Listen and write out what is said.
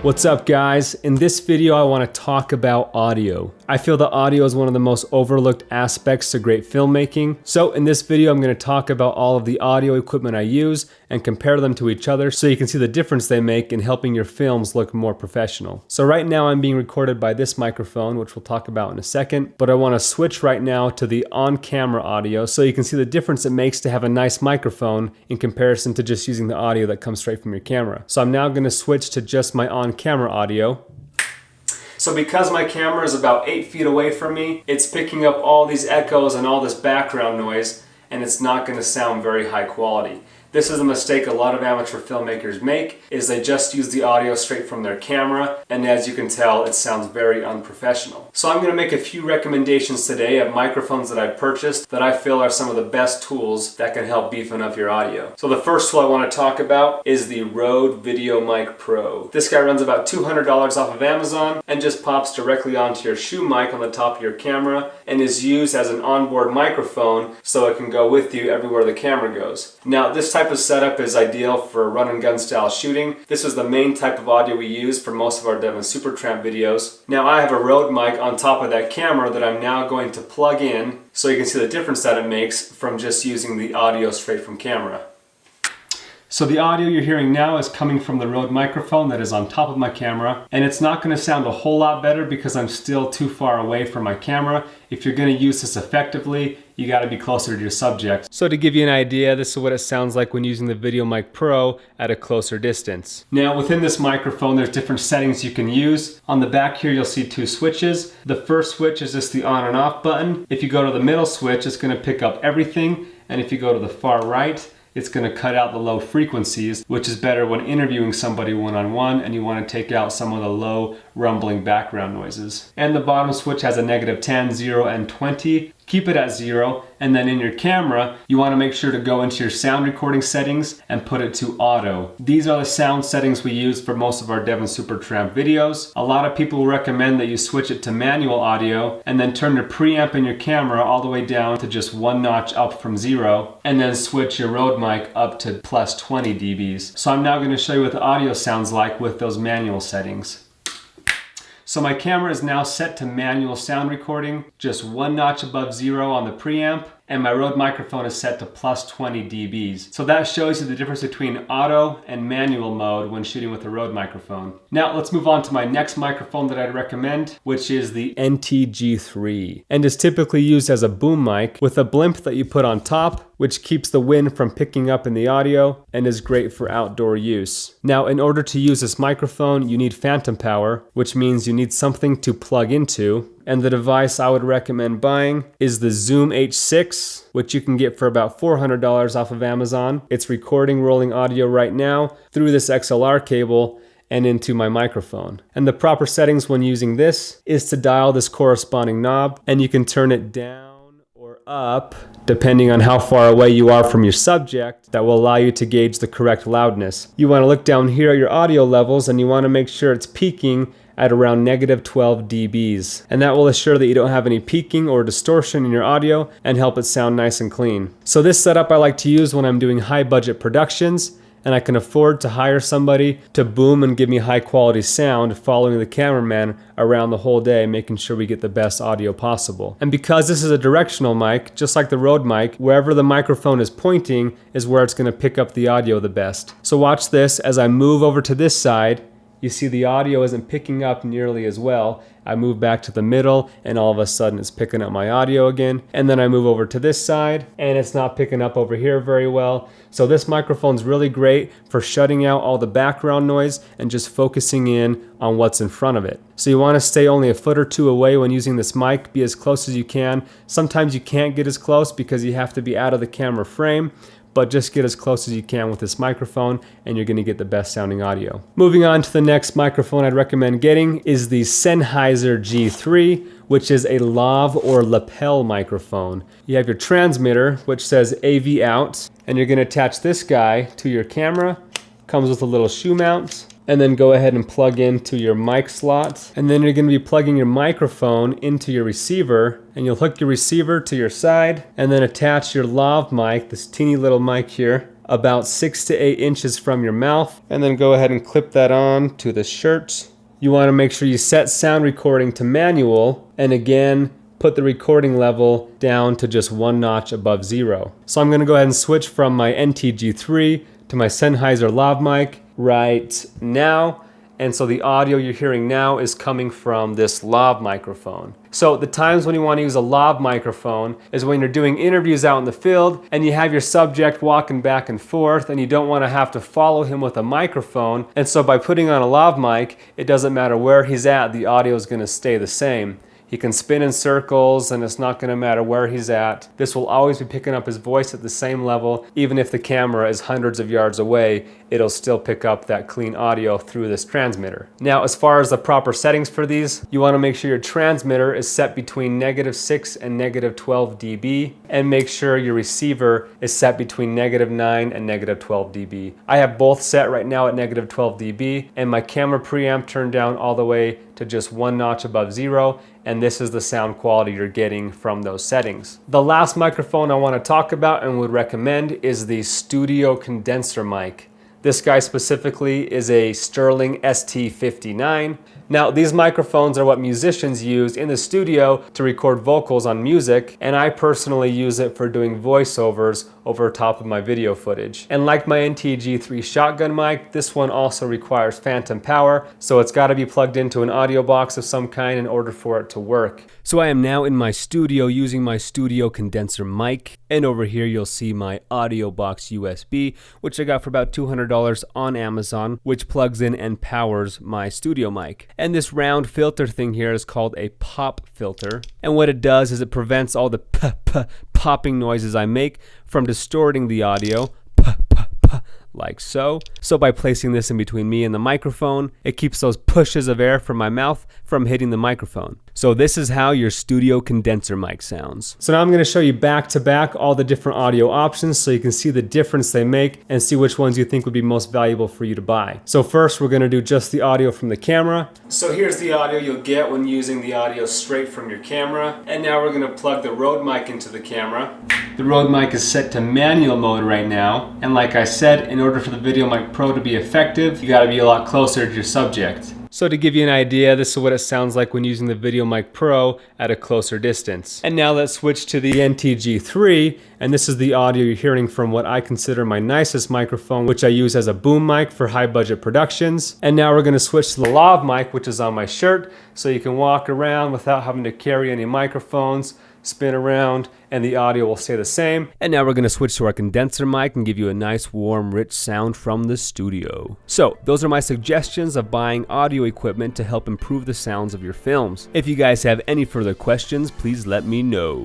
What's up guys? In this video I want to talk about audio. I feel that audio is one of the most overlooked aspects to great filmmaking. So in this video I'm going to talk about all of the audio equipment I use and compare them to each other so you can see the difference they make in helping your films look more professional. So right now I'm being recorded by this microphone, which we'll talk about in a second, but I want to switch right now to the on-camera audio so you can see the difference it makes to have a nice microphone in comparison to just using the audio that comes straight from your camera. So I'm now going to switch to just my on-camera audio. So because my camera is about 8 feet away from me, it's picking up all these echoes and all this background noise, and it's not going to sound very high quality. This is a mistake a lot of amateur filmmakers make, is they just use the audio straight from their camera, and as you can tell, it sounds very unprofessional. So I'm going to make a few recommendations today of microphones that I purchased that I feel are some of the best tools that can help beefing up your audio. So the first tool I want to talk about is the Rode VideoMic Pro. This guy runs about $200 off of Amazon and just pops directly onto your shoe mic on the top of your camera and is used as an onboard microphone so it can go with you everywhere the camera goes. Now this type of setup is ideal for run and gun style shooting. This is the main type of audio we use for most of our Devon Supertramp videos. Now I have a Rode mic on top of that camera that I'm now going to plug in so you can see the difference that it makes from just using the audio straight from camera. So the audio you're hearing now is coming from the Rode microphone that is on top of my camera, and it's not going to sound a whole lot better because I'm still too far away from my camera. If you're going to use this effectively, you got to be closer to your subject. So to give you an idea, this is what it sounds like when using the VideoMic Pro at a closer distance. Now within this microphone there's different settings you can use. On the back here you'll see two switches. The first switch is just the on and off button. If you go to the middle switch, it's going to pick up everything, and if you go to the far right, it's going to cut out the low frequencies, which is better when interviewing somebody one-on-one and you want to take out some of the low rumbling background noises. And the bottom switch has a -10, 0, and 20. Keep it at 0, and then in your camera, you want to make sure to go into your sound recording settings and put it to auto. These are the sound settings we use for most of our Devon Supertramp videos. A lot of people recommend that you switch it to manual audio and then turn the preamp in your camera all the way down to just 1 notch up from 0, and then switch your Rode mic up to +20 dBs. So I'm now going to show you what the audio sounds like with those manual settings. So my camera is now set to manual sound recording, just 1 notch above 0 on the preamp, and my Rode microphone is set to +20 dBs. So that shows you the difference between auto and manual mode when shooting with a Rode microphone. Now let's move on to my next microphone that I'd recommend, which is the NTG3, and is typically used as a boom mic with a blimp that you put on top, which keeps the wind from picking up in the audio and is great for outdoor use. Now in order to use this microphone you need phantom power, which means you need something to plug into, and the device I would recommend buying is the Zoom H6, which you can get for about $400 off of Amazon. It's recording rolling audio right now through this XLR cable and into my microphone. And the proper settings when using this is to dial this corresponding knob, and you can turn it down or up depending on how far away you are from your subject. That will allow you to gauge the correct loudness. You want to look down here at your audio levels and you want to make sure it's peaking at around -12 dBs, and that will assure that you don't have any peaking or distortion in your audio and help it sound nice and clean. So this setup I like to use when I'm doing high budget productions and I can afford to hire somebody to boom and give me high quality sound, following the cameraman around the whole day, making sure we get the best audio possible. And because this is a directional mic, just like the Rode mic, wherever the microphone is pointing is where it's going to pick up the audio the best. So watch this as I move over to this side. You see the audio isn't picking up nearly as well. I move back to the middle and all of a sudden it's picking up my audio again. And then I move over to this side and it's not picking up over here very well. So this microphone's really great for shutting out all the background noise and just focusing in on what's in front of it. So you want to stay only a foot or two away when using this mic. Be as close as you can. Sometimes you can't get as close because you have to be out of the camera frame, but just get as close as you can with this microphone and you're going to get the best sounding audio. Moving on to the next microphone I'd recommend getting is the Sennheiser G3, which is a lav or lapel microphone. You have your transmitter, which says AV out, and you're going to attach this guy to your camera. Comes with a little shoe mount. and then go ahead and plug into your mic slot. And then you're going to be plugging your microphone into your receiver, and you'll hook your receiver to your side and then attach your lav mic, this teeny little mic here, about 6 to 8 inches from your mouth, and then go ahead and clip that on to the shirt. You want to make sure you set sound recording to manual, and again, put the recording level down to just 1 notch above 0. So I'm going to go ahead and switch from my NTG3 to my Sennheiser lav mic right now. And so the audio you're hearing now is coming from this lav microphone. So the times when you want to use a lav microphone is when you're doing interviews out in the field and you have your subject walking back and forth and you don't want to have to follow him with a microphone. And so by putting on a lav mic, it doesn't matter where he's at, the audio is going to stay the same. He can spin in circles and it's not going to matter where he's at. This will always be picking up his voice at the same level. Even if the camera is hundreds of yards away, it'll still pick up that clean audio through this transmitter. Now, as far as the proper settings for these, you want to make sure your transmitter is set between -6 and -12 dB, and make sure your receiver is set between -9 and -12 dB. I have both set right now at -12 dB, and my camera preamp turned down all the way to just 1 notch above 0, and this is the sound quality you're getting from those settings. The last microphone I want to talk about and would recommend is the studio condenser mic. This guy specifically is a Sterling ST59. Now, these microphones are what musicians use in the studio to record vocals on music, and I personally use it for doing voiceovers over top of my video footage. And like my NTG3 shotgun mic, this one also requires phantom power, so it's got to be plugged into an audio box of some kind in order for it to work. So I am now in my studio using my studio condenser mic, and over here you'll see my audio box USB, which I got for about $200 on Amazon, which plugs in and powers my studio mic. And this round filter thing here is called a pop filter. And what it does is it prevents all the popping noises I make from distorting the audio, like so. So by placing this in between me and the microphone, it keeps those pushes of air from my mouth from hitting the microphone. So this is how your studio condenser mic sounds. So now I'm going to show you back to back all the different audio options so you can see the difference they make and see which ones you think would be most valuable for you to buy. So first we're going to do just the audio from the camera. So here's the audio you'll get when using the audio straight from your camera. And now we're going to plug the Rode mic into the camera. The Rode mic is set to manual mode right now. And like I said, in order for the Video Mic Pro to be effective, you got to be a lot closer to your subject. So to give you an idea, this is what it sounds like when using the Video Mic Pro at a closer distance. And now let's switch to the NTG3, and this is the audio you're hearing from what I consider my nicest microphone, which I use as a boom mic for high budget productions. And now we're going to switch to the lav mic, which is on my shirt, so you can walk around without having to carry any microphones, spin around, and the audio will stay the same. And now we're going to switch to our condenser mic and give you a nice, warm, rich sound from the studio. So those are my suggestions of buying audio equipment to help improve the sounds of your films. If you guys have any further questions, please let me know.